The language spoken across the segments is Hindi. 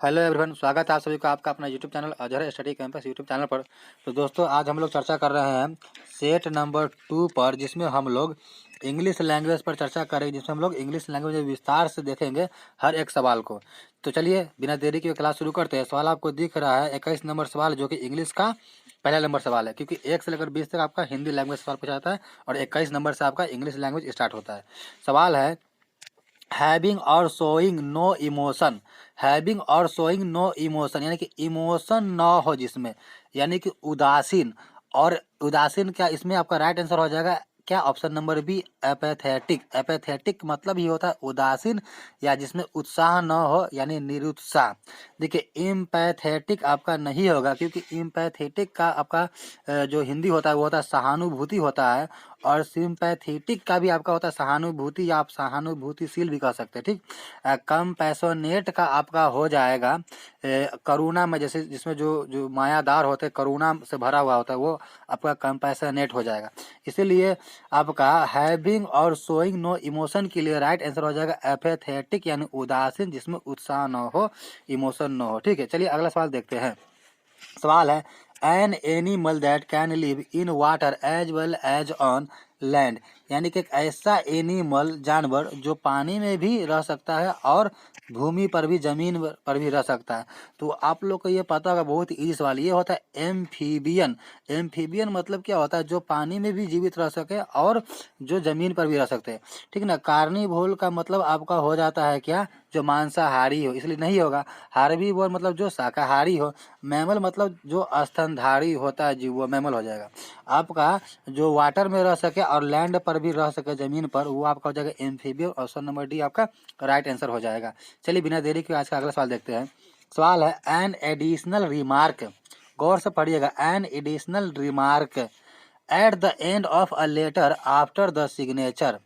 हेलो एवरीवन, स्वागत है आप सभी का आपका अपना YouTube channel Azhar study campus YouTube channel पर। तो दोस्तों, आज हम लोग चर्चा कर रहे हैं सेट नंबर 2 पर, जिसमें हम लोग इंग्लिश लैंग्वेज पर चर्चा करेंगे, जिसमें हम लोग इंग्लिश लैंग्वेज में विस्तार से देखेंगे हर एक सवाल को। तो चलिए बिना देरी के क्लास शुरू करते हैं। सवाल आपको दिख रहा है 21 नंबर सवाल, जो कि इंग्लिश का पहला नंबर सवाल है, क्योंकि 1 से लेकर 20 तक आपका हिंदी लैंग्वेज सवाल पूछा जाता है और 21 नंबर से आपका इंग्लिश लैंग्वेज स्टार्ट होता है। सवाल है, हैविंग और शोइंग नो इमोशन। हैविंग और शोइंग नो इमोशन यानी कि इमोशन ना हो जिसमें, यानी कि उदासीन। और उदासीन क्या, इसमें आपका राइट आंसर हो जाएगा क्या, ऑप्शन नंबर बी, एपैथेटिक। एपैथेटिक मतलब ही होता है उदासीन या जिसमें उत्साह न हो, यानी निरुत्साह। देखिए, इम्पैथेटिक आपका नहीं होगा, क्योंकि इम्पैथेटिक का आपका जो हिंदी होता है वो होता है सहानुभूति होता है, और सिंपैथेटिक का भी आपका होता है सहानुभूति, या आप सहानुभूतिशील भी कह सकते हैं। ठीक, कंपैशनेट का आपका हो जाएगा करुणा में, जैसे जिसमें जो जो मायादार होते हैं, करुणा से भरा हुआ होता है, वो आपका कंपैशनेट हो जाएगा। इसीलिए आपका हैविंग और शोइंग नो इमोशन के लिए राइट आंसर हो जाएगा एपैथेटिक, यानी उदासीन जिसमें उत्साह न हो, इमोशन न हो। ठीक है, चलिए अगला सवाल देखते हैं। सवाल है, an animal that can live in water as well as on land. यानी कि एक ऐसा एनिमल, जानवर, जो पानी में भी रह सकता है और भूमि पर भी, जमीन पर भी रह सकता है। तो आप लोग को ये पता होगा, बहुत ही ईजी सवाल, ये होता है एम्फीबियन। एम्फीबियन मतलब क्या होता है, जो पानी में भी जीवित रह सके और जो जमीन पर भी रह सकते हैं। ठीक ना। कार्निवोर का मतलब आपका हो जाता है क्या, जो मांसाहारी हो, इसलिए नहीं होगा। हार्बीवोर मतलब जो शाकाहारी हो। मैमल मतलब जो स्तनधारी होता है जीव, वो मैमल हो जाएगा। आपका जो वाटर में रह सके और लैंड पर भी रह सके, जमीन पर, वो आपका हो जाएगा एम्फीबियन। ऑप्शन नंबर डी आपका राइट आंसर हो जाएगा। चलिए बिना देरी के आज का अगला सवाल देखते हैं। सवाल है, एन एडिशनल रिमार्क। गौर से पढ़िएगा, an additional remark at the end of a letter after the signature.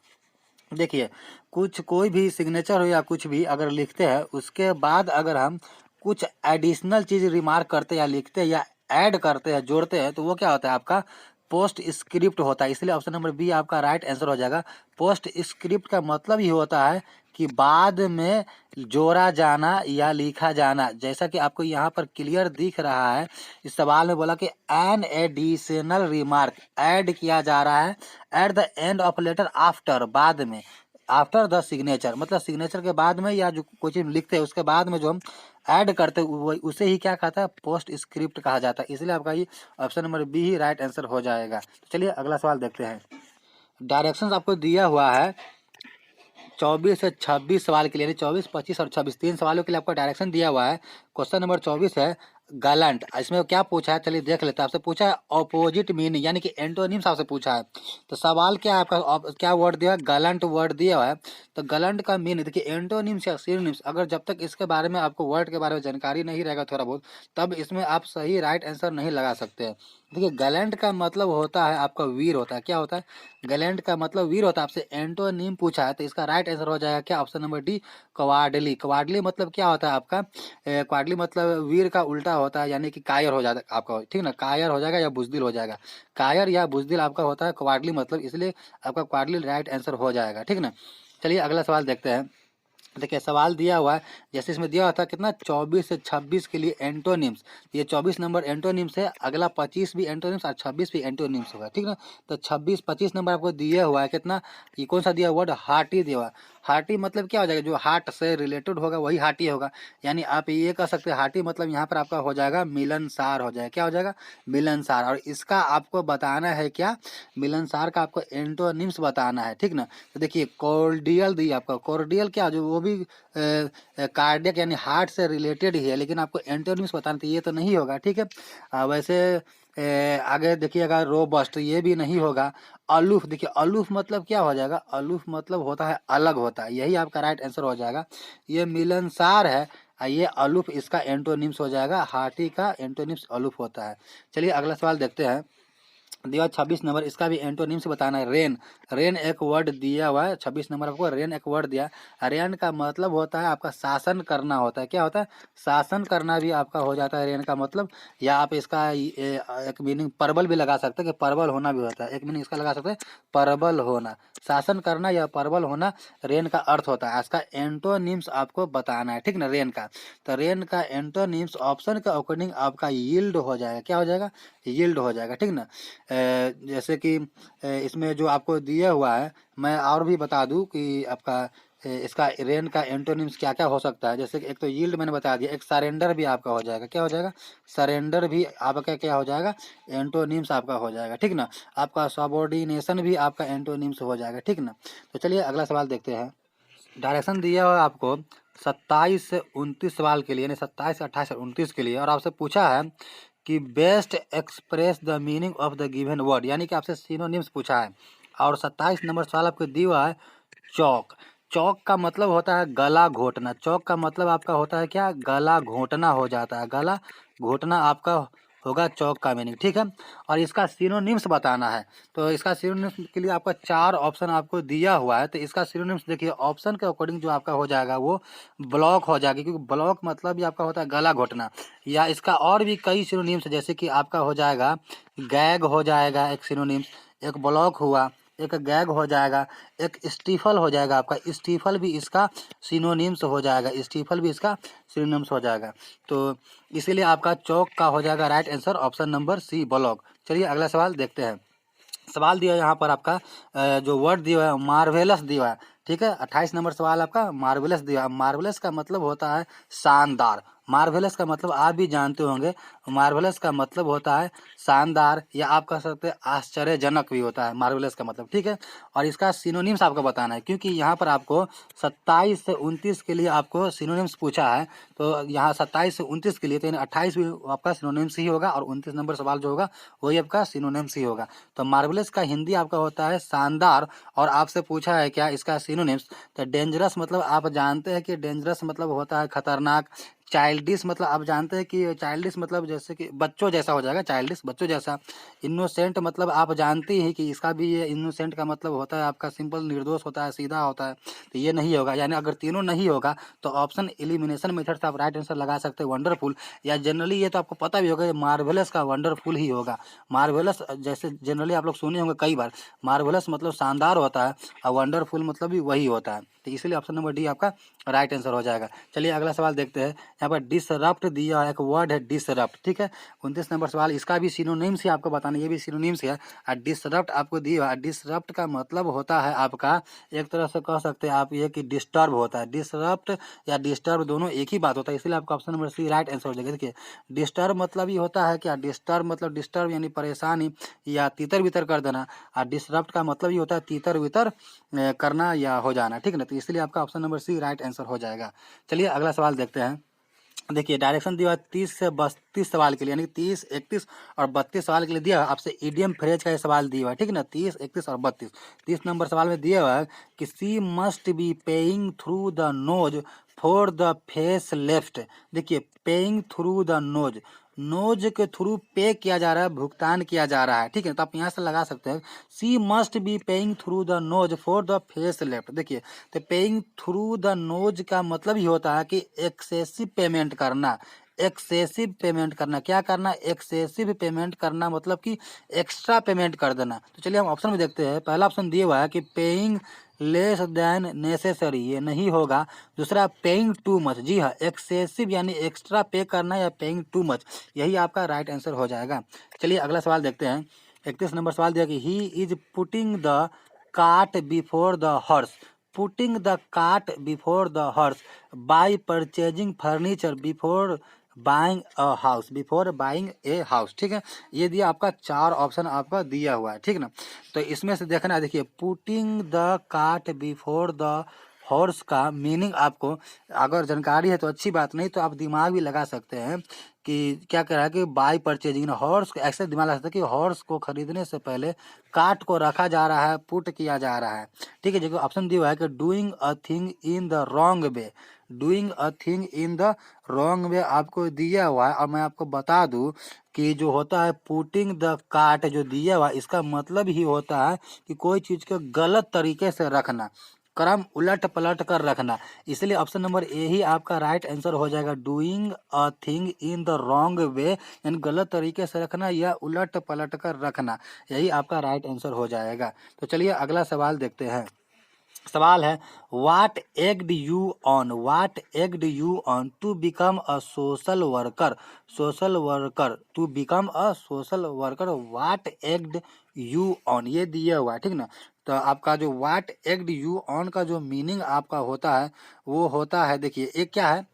देखिए, कुछ कोई भी सिग्नेचर हो या कुछ भी अगर लिखते हैं, उसके बाद अगर हम कुछ एडिशनल चीज रिमार्क करते हैं या लिखते हैं या ऐड करते हैं, जोड़ते हैं, तो वो क्या होता है, आपका पोस्ट स्क्रिप्ट होता है। इसलिए ऑप्शन नंबर बी आपका राइट आंसर हो जाएगा। पोस्ट स्क्रिप्ट का मतलब ही होता है कि बाद में जोड़ा जाना या लिखा जाना। जैसा कि आपको यहाँ पर क्लियर दिख रहा है, इस सवाल में बोला कि एन एडिशनल रिमार्क ऐड किया जा रहा है at the end of letter, after, बाद में, आफ्टर द सिग्नेचर मतलब सिग्नेचर के बाद में, या जो कोई चीज लिखते हैं उसके बाद में जो हम ऐड करते हैं उसे ही क्या कहता है, पोस्ट स्क्रिप्ट कहा जाता है। इसलिए आपका ये ऑप्शन नंबर बी ही राइट आंसर हो जाएगा। तो चलिए अगला सवाल देखते हैं। डायरेक्शंस आपको दिया हुआ है 24 से 26 सवाल के लिए, 24, 25 और 26, 3 सवालों के लिए आपको डायरेक्शन दिया हुआ है। क्वेश्चन नंबर 24 है गैलेंट। इसमें क्या पूछा है, चलिए देख लेते हैं। आपसे पूछा है ऑपोजिट मीनिंग, यानी कि एंटोनिम्स आपसे पूछा है। तो सवाल क्या है आपका, क्या वर्ड दिया है, गैलेंट वर्ड दिया हुआ है। तो गैलेंट का मीनिंग देखिए, एंटोनिम्स या सिनोनिम्स, अगर जब तक इसके बारे में आपको वर्ड के बारे में जानकारी नहीं रहेगा थोड़ा बहुत, तब इसमें आप सही राइट आंसर नहीं लगा सकते हैं। देखिए, गैलेंट का मतलब होता है आपका वीर होता है। क्या होता है, गैलेंट का मतलब वीर होता है। आपसे एंटोनिम पूछा है, तो इसका राइट आंसर हो जाएगा क्या, ऑप्शन नंबर डी, कवाडली। कवाडली मतलब क्या होता है आपका, क्वाडली मतलब वीर का उल्टा होता है, यानी कि कायर हो जाता है आपका। ठीक ना, कायर हो जाएगा या बुजदिल हो जाएगा। कायर या बुजदिल आपका होता है क्वाडली मतलब, इसलिए आपका क्वाडली राइट आंसर हो जाएगा। ठीक ना। चलिए अगला सवाल देखते हैं। देखिए, सवाल दिया हुआ है, जैसे इसमें दिया हुआ था कितना, 24 से 26 के लिए एंटोनिम्स। ये 24 नंबर एंटोनिम्स है, अगला 25 भी एंटोनिम्स और 26 भी एंटोनिम्स होगा। ठीक ना। तो 26, 25 नंबर आपको दिया हुआ है कितना, ये कौन सा दिया, वर्ड हार्टी दिया हुआ है। हार्टी मतलब क्या हो जाएगा, जो हार्ट से रिलेटेड होगा वही हार्टी होगा। यानी आप ये कह सकते हैं, हार्टी मतलब यहाँ पर आपका हो जाएगा मिलनसार हो जाएगा। क्या हो जाएगा, मिलनसार। और इसका आपको बताना है क्या, मिलनसार का आपको एंटोनिम्स बताना है। ठीक ना। तो देखिए, कॉर्डियल दिया आपका, कॉर्डियल क्या, जो वो भी कार्डियक यानी हार्ट से रिलेटेड ही है, लेकिन आपको एंटोनिम्स बताना तो ये तो नहीं होगा। ठीक है। वैसे आगे देखिएगा, रोबस्ट, ये भी नहीं होगा। अलूफ, देखिए अलूफ मतलब क्या हो जाएगा, अलूफ मतलब होता है अलग होता है, यही आपका राइट आंसर हो जाएगा। ये मिलनसार है, ये अलूफ इसका एंटोनिम्स हो जाएगा। हार्टी का एंटोनिम्स अलूफ होता है। चलिए अगला सवाल देखते हैं। दिया 26 नंबर, इसका भी एंटोनिम से बताना है। रेन, रेन एक वर्ड दिया हुआ है 26 नंबर आपको, रेन एक वर्ड दिया। रेन का मतलब होता है आपका शासन करना होता है। क्या होता है? शासन करना भी आपका हो जाता है रेन का मतलब। या आप इसका एक मीनिंग परबल भी लगा सकते हैं कि परबल होना भी होता है। एक मीनिंग इसका लगा सकते हैं परबल होना, शासन करना या परबल होना रेन का अर्थ होता है। इसका एंटोनिम्स आपको बताना है, ठीक ना, रेन का। तो रेन का एंटोनिम्स ऑप्शन के अकॉर्डिंग आपका यील्ड हो जाएगा। क्या हो जाएगा? यील्ड हो जाएगा, ठीक ना। जैसे कि इसमें जो आपको दिया हुआ है, मैं और भी बता दूं कि आपका इसका रेन का एंटोनिम्स क्या क्या हो सकता है। जैसे कि एक तो यील्ड मैंने बता दिया, एक सरेंडर भी आपका हो जाएगा। क्या हो जाएगा? सरेंडर भी आपका क्या हो जाएगा? एंटोनिम्स आपका हो जाएगा, ठीक ना। आपका सबॉर्डिनेशन भी आपका एंटोनिम्स हो जाएगा, ठीक ना। तो चलिए अगला सवाल देखते हैं। डायरेक्शन दिया हुआ है आपको 27 से 29 सवाल के लिए, यानी 27, 28 और 29 के लिए, और आपसे पूछा है कि best express the meaning of the given word, यानी कि आपसे सिनोनिम्स पूछा है। और 27 नंबर सवाल आपको दिया हुआ है चौक। चौक का मतलब होता है गला घोटना। चौक का मतलब आपका होता है क्या? गला घोटना हो जाता है। गला घोटना आपका होगा चौक का मीनिंग, ठीक है। और इसका सिनोनिम्स बताना है। तो इसका सिनोनिम्स के लिए आपका 4 ऑप्शन आपको दिया हुआ है। तो इसका सिनोनिम्स देखिए, ऑप्शन के अकॉर्डिंग जो आपका हो जाएगा वो ब्लॉक हो जाएगी, क्योंकि ब्लॉक मतलब भी आपका होता है गला घोटना। या इसका और भी कई सिनोनिम्स, जैसे कि आपका हो जाएगा गैग हो जाएगा एक सिनोनिम्स, एक ब्लॉक हुआ, एक गैग हो जाएगा, एक स्टीफल हो जाएगा। आपका स्टीफल भी इसका सिनोनिम्स हो जाएगा, स्टीफल भी इसका सिनोनिम्स हो जाएगा। तो इसीलिए आपका चौक का हो जाएगा right answer option number C, block. चलिए अगला सवाल देखते हैं। सवाल दिया है यहाँ पर आपका जो वर्ड दिया है मार्वेलस दिया है, ठीक है। 28 नंबर सवाल आपका मार्वेलस दिया है। मार्वेलस का मतलब होता है शानदार। मार्वेलस का मतलब आप भी जानते होंगे, मार्वेलस का मतलब होता है शानदार, या आप कह सकते हैं आश्चर्यजनक भी होता है मार्वेलस का मतलब, ठीक है। और इसका सिनोनिम्स आपको बताना है, क्योंकि यहाँ पर आपको 27 से 29 के लिए आपको सिनोनिम्स पूछा है। तो यहाँ 27 से 29 के लिए, तो 28 भी आपका सिनोनिम्स ही होगा, और 29 नंबर सवाल जो होगा वही आपका सिनोनिम्स ही होगा। तो मार्वेलस का हिंदी आपका होता है शानदार। और आपसे पूछा है क्या इसका सिनोनिम्स, तो डेंजरस मतलब आप जानते हैं कि डेंजरस मतलब होता है खतरनाक। चाइल्डिश मतलब आप जानते हैं कि चाइल्डिश मतलब जैसे कि बच्चों जैसा हो जाएगा, चाइल्डिश बच्चों जैसा। इनोसेंट मतलब आप जानते हैं कि इसका भी ये इनोसेंट का मतलब होता है आपका सिंपल, निर्दोष होता है, सीधा होता है। तो ये नहीं होगा, यानी अगर तीनों नहीं होगा तो ऑप्शन एलिमिनेशन मेथड से आप राइट आंसर लगा सकते हैं वंडरफुल। या जनरली ये तो आपको पता भी होगा, मार्वेलस का वंडरफुल ही होगा। मार्वेलस जैसे जनरली आप लोग सुने होंगे कई बार, मार्वेलस मतलब शानदार होता है, और वंडरफुल मतलब भी वही होता है। तो इसलिए ऑप्शन नंबर डी आपका राइट आंसर हो जाएगा। चलिए अगला सवाल देखते हैं। यहाँ पर डिसरप्ट दिया है, एक वर्ड है डिसरप्ट, ठीक है। 29 नंबर सवाल, इसका भी सिनोनिम्स ही आपको बताना, ये भी सिनोनिम्स है। और डिसरप्ट आपको दिया है, डिसरप्ट का मतलब होता है आपका, एक तरह से कह सकते हैं आप ये कि डिस्टर्ब होता है। डिसरप्ट या डिस्टर्ब दोनों एक ही बात होता है, इसलिए आपका option number C right answer हो जाएगा। देखिए डिस्टर्ब मतलब ये होता है क्या, डिस्टर्ब मतलब डिस्टर्ब यानी परेशानी या तितर बितर कर देना। और डिसरप्ट का मतलब ये होता है तितर बितर करना या हो जाना, ठीक है ना। तो इसलिए आपका option number C right answer हो जाएगा। चलिए अगला सवाल देखते हैं। देखिए डायरेक्शन दिया है 30 से 32 सवाल के लिए, यानी 30, 31 और 32 सवाल के लिए दिया है। आपसे इडियम फ्रेज का ये सवाल दिया हुआ है, ठीक है ना। 30, 31 और 32, 30 नंबर सवाल में दिया हुआ है कि she must be paying through the nose for the face lift. देखिए paying through the nose, nose के थ्रू पे किया जा रहा है, भुगतान किया जा रहा है, ठीक है। तो आप यहाँ से लगा सकते हैं she must be paying through the nose for the face lift. देखिए तो पेइंग थ्रू द नोज का मतलब ही होता है कि एक्सेसिव पेमेंट करना। एक्सेसिव पेमेंट करना, क्या करना, एक्सेसिव पेमेंट करना मतलब कि एक्स्ट्रा पेमेंट कर देना। तो चलिए हम ऑप्शन में देखते हैं। पहला ऑप्शन दिया हुआ है कि पेइंग लेस देन नेसेसरी, ये नहीं होगा। दूसरा पेइंग टू मच, जी हाँ एक्सेसिव यानी एक्स्ट्रा पे करना, या पेइंग टू मच, यही आपका राइट आंसर हो जाएगा। चलिए अगला सवाल देखते हैं। 31 नंबर सवाल दिया कि he is putting the cart before the horse. Putting the cart before the horse bye purchasing furniture before buying a house, before buying a house, ठीक है। ये दिया आपका 4 ऑप्शन आपका दिया हुआ है, ठीक ना। तो इसमें से देखना, देखिए putting the cart before the horse का मीनिंग आपको अगर जानकारी है तो अच्छी बात, नहीं तो आप दिमाग भी लगा सकते हैं कि क्या कह रहा है कि बाय परचेजिंग हॉर्स, ऐसे दिमाग लगा सकते हैं कि हॉर्स को खरीदने से पहले कार्ट को रखा जा रहा है, पुट किया जा रहा है, ठीक है। जो ऑप्शन दिया हुआ है कि doing a thing in the wrong way, doing a thing in the wrong way आपको दिया हुआ है। और मैं आपको बता दूं कि जो होता है पुटिंग द कार्ट जो दिया हुआ है, इसका मतलब ही होता है कि कोई चीज़ को गलत तरीके से रखना, क्रम उलट पलट कर रखना। इसलिए ऑप्शन नंबर ए ही आपका राइट आंसर हो जाएगा, doing a thing in the wrong way, यानी गलत तरीके से रखना या उलट पलट कर रखना, यही आपका राइट आंसर हो जाएगा। तो चलिए अगला सवाल देखते हैं। सवाल है, what egged you on to become a social worker, social worker to become a social worker, what egged you on, ये दिया हुआ है, ठीक ना। तो आपका जो वाट एग्ड यू ऑन का जो मीनिंग आपका होता है वो होता है, देखिए एक क्या है,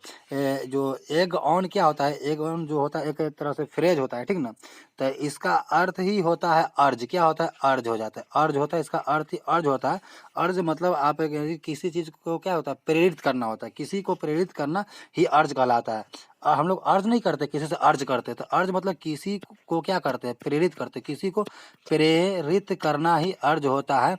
जो एग ऑन क्या होता है, एग ऑन जो होता है एक तरह से फ्रेज होता है, ठीक ना। तो इसका अर्थ ही होता है अर्ज, क्या होता है, अर्ज हो जाता है, अर्ज होता है, इसका अर्थ ही अर्ज होता है। अर्ज मतलब आप किसी चीज को क्या होता है, प्रेरित करना होता है, किसी को प्रेरित करना ही अर्ज कहलाता है। हम लोग अर्ज नहीं करते, किसी से अर्ज करते, तो अर्ज मतलब किसी को क्या करते हैं, प्रेरित करते, किसी को प्रेरित करना ही अर्ज होता है।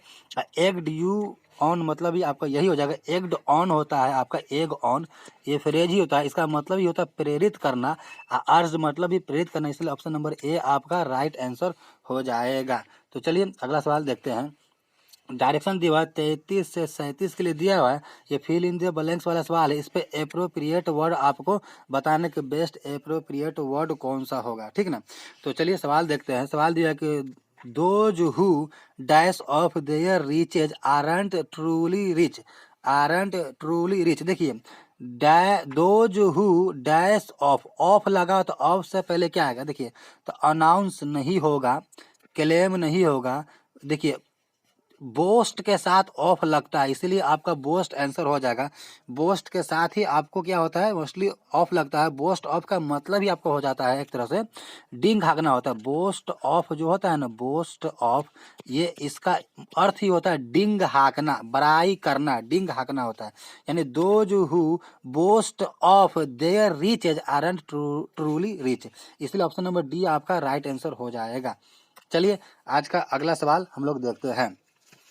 एग्ड यू ऑन मतलब ही आपका यही हो जाएगा, एग्ड ऑन होता है आपका, एग ऑन ये फ्रेज ही होता है, इसका मतलब ही होता है प्रेरित करना, अर्ज मतलब ही प्रेरित करना, इसलिए ऑप्शन नंबर ए आपका राइट आंसर हो जाएगा। तो चलिए अगला सवाल देखते हैं। डायरेक्शन दिया हुआ है 33 से 37 के लिए दिया हुआ है, ये फिल इन द ब्लैंक्स वाला सवाल है। इस पे एप्रोप्रिएट वर्ड आपको बताने के बेस्ट एप्रोप्रिएट वर्ड कौन सा होगा, ठीक ना। तो चलिए सवाल देखते हैं। सवाल दिया है कि those who dash off their riches aren't truly rich, aren't truly rich, देखिए those who dash off, off लगा तो ऑफ से पहले क्या आएगा, देखिए तो अनाउंस नहीं होगा, क्लेम नहीं होगा, देखिए बोस्ट के साथ ऑफ लगता है, इसीलिए आपका बोस्ट आंसर हो जाएगा। बोस्ट के साथ ही आपको क्या होता है, मोस्टली ऑफ लगता है। बोस्ट ऑफ का मतलब ही आपको हो जाता है एक तरह से डिंग हाकना होता है। बोस्ट ऑफ जो होता है ना, बोस्ट ऑफ, ये इसका अर्थ ही होता है डिंग हाकना, बड़ाई करना, डिंग हाकना होता है। यानी those who boast of their riches aren't truly rich, इसलिए ऑप्शन नंबर डी आपका राइट आंसर हो जाएगा। चलिए आज का अगला सवाल हम लोग देखते हैं।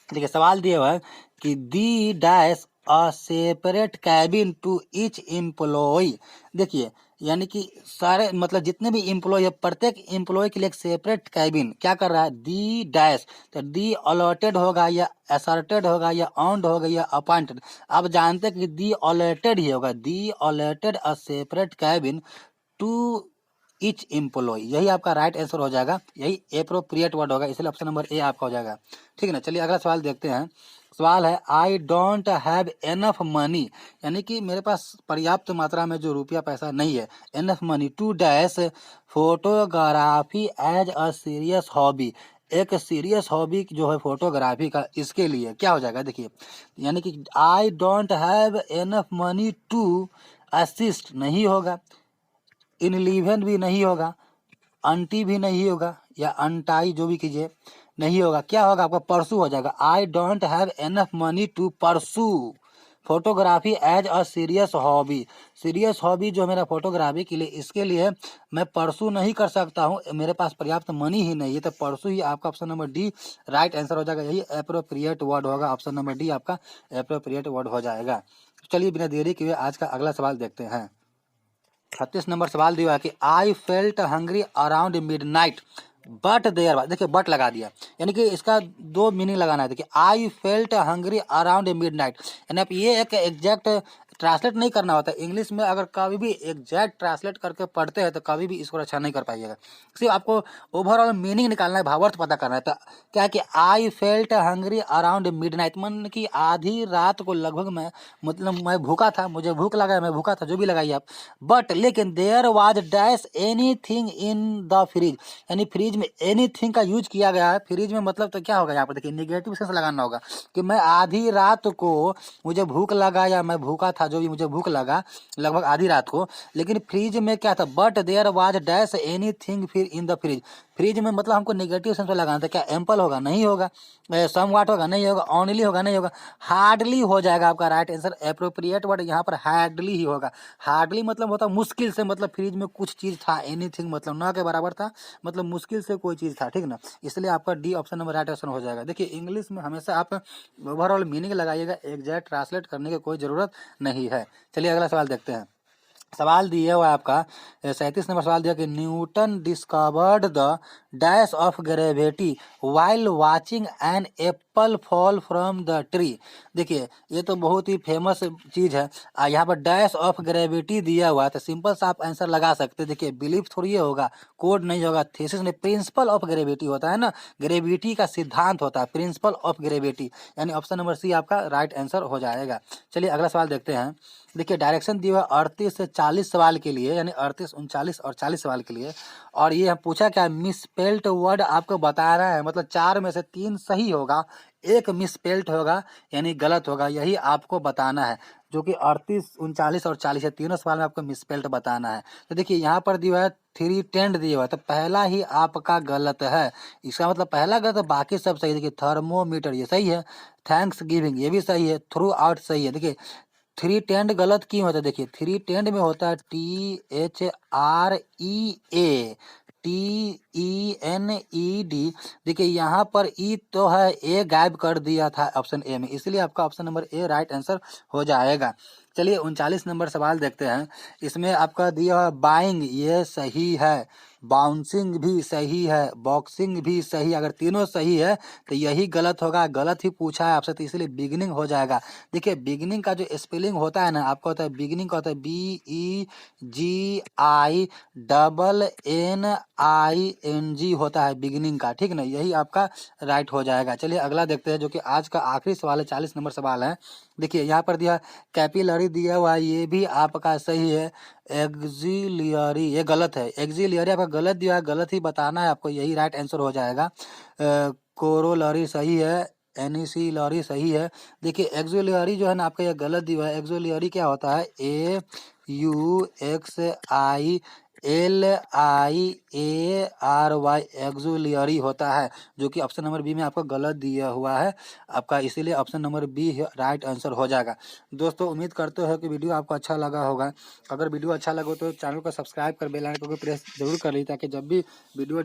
देखिए सवाल दिया हुआ है कि the dash a separate cabin to each employee, देखिए यानी कि सारे मतलब जितने भी एम्प्लॉय है, प्रत्येक एम्प्लॉय के लिए एक सेपरेट कैबिन क्या कर रहा है, दी डैश, तो दी अलॉटेड होगा या असर्टेड होगा या ऑन्ड होगा या अपॉइंटेड, आप जानते हैं कि दी अलॉटेड ही होगा, the allotted a separate cabin to each employ, यही आपका राइट आंसर हो जाएगा, यही एप्रोप्रिएट वर्ड होगा, इसलिए ऑप्शन नंबर ए आपका हो जाएगा, ठीक है ना। चलिए अगला सवाल देखते हैं। सवाल है, आई डोंट हैव एनफ मनी, यानी कि मेरे पास पर्याप्त मात्रा में जो रुपया पैसा नहीं है, enough money to dash photography as a serious hobby, एक सीरियस हॉबी जो है फोटोग्राफी का, इसके लिए क्या हो जाएगा, देखिए यानी कि I don't have enough money to assist नहीं होगा, इनलिवन भी नहीं होगा, अंटी भी नहीं होगा, या अंटाई जो भी कीजिए नहीं होगा, क्या होगा आपका परसू हो जाएगा। I don't have enough money to pursue photography as a serious hobby, serious hobby जो मेरा फोटोग्राफी के लिए, इसके लिए मैं परसू नहीं कर सकता हूँ, मेरे पास पर्याप्त मनी ही नहीं है, तो परसू ही आपका option number D right answer हो जाएगा, यही एप्रोप्रिएट वर्ड होगा, ऑप्शन नंबर डी आपका एप्रोप्रिएट वर्ड हो जाएगा। चलिए बिना देरी किए आज का अगला सवाल देखते हैं। 36 नंबर सवाल दिया है कि I felt hungry around midnight but there, देखिए बट लगा दिया, यानी कि इसका दो मीनिंग लगाना है। देखिए आई felt hungry around mid night, यानी आप ये एक एग्जैक्ट ट्रांसलेट नहीं करना होता है इंग्लिश में, अगर कभी भी एग्जैक्ट ट्रांसलेट करके पढ़ते हैं तो कभी भी इसको अच्छा नहीं कर पाइएगा, सिर्फ आपको ओवरऑल मीनिंग निकालना है, भावार्थ पता करना है। तो क्या है कि I felt hungry around mid night, मन की आधी रात को लगभग मैं, मतलब मैं भूखा था, मुझे भूख लगा, मैं भूखा था, जो भी लगाइए आप, बट लेकिन there was dash anything in the fridge, यानी फ्रिज में एनीथिंग का यूज किया गया है। फ्रिज में मतलब तो क्या होगा यहाँ पर, देखिए निगेटिव सेंस लगाना होगा कि मैं आधी रात को मुझे भूख लगा, या मैं भूखा था, जो भी मुझे भूख लगा लगभग आधी रात को, लेकिन फ्रिज में क्या था, but there was dash anything फिर इन द फ्रिज, फ्रिज में मतलब हमको नेगेटिव सेंस में लगाना था, क्या एम्पल होगा, नहीं होगा, समवाट होगा, नहीं होगा, ओनली होगा, नहीं होगा, हार्डली हो जाएगा आपका राइट आंसर। एप्रोप्रिएट वर्ड यहाँ पर हार्डली ही होगा। हार्डली मतलब होता है मुश्किल से, मतलब फ्रिज में कुछ चीज़ था, एनीथिंग मतलब न के बराबर था, मतलब मुश्किल से कोई चीज़ था, ठीक ना, इसलिए आपका D option number right option हो जाएगा। देखिए इंग्लिश में हमेशा आप ओवरऑल मीनिंग लगाइएगा, एग्जैक्ट ट्रांसलेट करने की कोई ज़रूरत नहीं है। चलिए अगला सवाल देखते हैं। सवाल दिया हुआ है आपका 37 नंबर सवाल दिया कि Newton discovered the dash of gravity while watching an apple fall from the tree. देखिए ये तो बहुत ही फेमस चीज़ है। यहाँ पर डैश ऑफ ग्रेविटी दिया हुआ है तो सिंपल सा आप आंसर लगा सकते हैं। देखिए बिलीफ थोड़ी ये होगा, कोड नहीं होगा, थीसिस में प्रिंसिपल ऑफ ग्रेविटी होता है ना, ग्रेविटी का सिद्धांत होता है, प्रिंसिपल ऑफ ग्रेविटी, यानी ऑप्शन नंबर सी आपका राइट आंसर हो जाएगा। चलिए अगला सवाल देखते हैं। देखिए डायरेक्शन दिया हुआ 38 से 40 सवाल के लिए, यानी 38, 39 और 40 सवाल के लिए, और ये हम पूछा क्या, मिसपेल्ट वर्ड आपको बता रहा है, मतलब 4 में से 3 सही होगा, एक मिसपेल्ट होगा यानी गलत होगा, यही आपको बताना है। जो कि 38, 39 और 40 है, तीनों सवाल में आपको मिसपेल्ट बताना है। तो देखिए यहाँ पर दिया है 3 टेंट दिया हुआ है, तो पहला ही आपका गलत है, इसका मतलब पहला गलत है, बाकी सब सही। देखिए थर्मोमीटर ये सही है, थैंक्स गिविंग ये भी सही है, थ्रू आउट सही है। देखिए 3 टेंट गलत क्यों होता है, देखिए 3 टेंट में होता है THREA, TENED। देखिए यहाँ पर ई तो है, ए गायब कर दिया था ऑप्शन ए में, इसलिए आपका option number A right answer हो जाएगा। चलिए 39 नंबर सवाल देखते हैं। इसमें आपका दिया है बाइंग, ये सही है, बाउंसिंग भी सही है, बॉक्सिंग भी सही, अगर तीनों सही है तो यही गलत होगा, गलत ही पूछा है आपसे, तो इसलिए बिगिनिंग हो जाएगा। देखिए बिगिनिंग का जो स्पेलिंग होता है ना, आपका होता है बिगिनिंग का होता है BEGINNING होता है बिगिनिंग का, ठीक ना, यही आपका राइट हो जाएगा। चलिए अगला देखते हैं जो कि आज का आखिरी सवाल है, 40 नंबर सवाल है। देखिए यहाँ पर दिया कैपिलरी दिया हुआ है, ये भी आपका सही है। एक्सिलियरी ये गलत है, एक्सिलियरी आपका गलत दिया है, गलत ही बताना है आपको, यही राइट आंसर हो जाएगा। कोरोलरी सही है, एनिसिलरी सही है। देखिए एक्सिलियरी जो है ना आपका ये गलत दिया है। एक्सिलियरी क्या होता है, AUXILIARY, एक्सिलियरी होता है, जो कि ऑप्शन नंबर बी में आपको गलत दिया हुआ है आपका, इसीलिए option number B right answer हो जाएगा। दोस्तों उम्मीद करते हो कि वीडियो आपको अच्छा लगा होगा। अगर वीडियो अच्छा लगे तो चैनल को सब्सक्राइब कर बेल आइकन को प्रेस जरूर कर लीजिए, ताकि जब भी वीडियो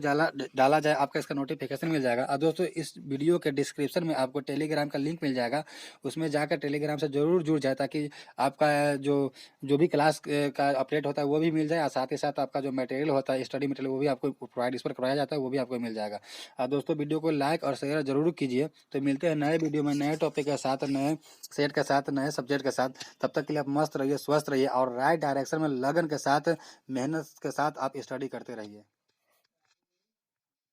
डाला जाए आपका इसका नोटिफिकेशन मिल जाएगा। और दोस्तों इस वीडियो के डिस्क्रिप्शन में आपको टेलीग्राम का लिंक मिल जाएगा, उसमें जाकर टेलीग्राम से जरूर जुड़ जाए, ताकि आपका जो भी क्लास का अपडेट होता है वो भी मिल जाए, और साथ ही साथ आपका जो मटेरियल होता है, स्टडी मटेरियल, वो भी आपको प्रोवाइड इस पर करवाया जाता है, वो भी आपको मिल जाएगा। और दोस्तों वीडियो को लाइक और शेयर जरूर कीजिए। तो मिलते हैं नए वीडियो में, नए टॉपिक के साथ, नए सेट के साथ, नए सब्जेक्ट के साथ। तब तक के लिए आप मस्त रहिए, स्वस्थ रहिए और राइट डायरेक्शन में लगन के साथ, मेहनत के साथ आप स्टडी करते रहिए।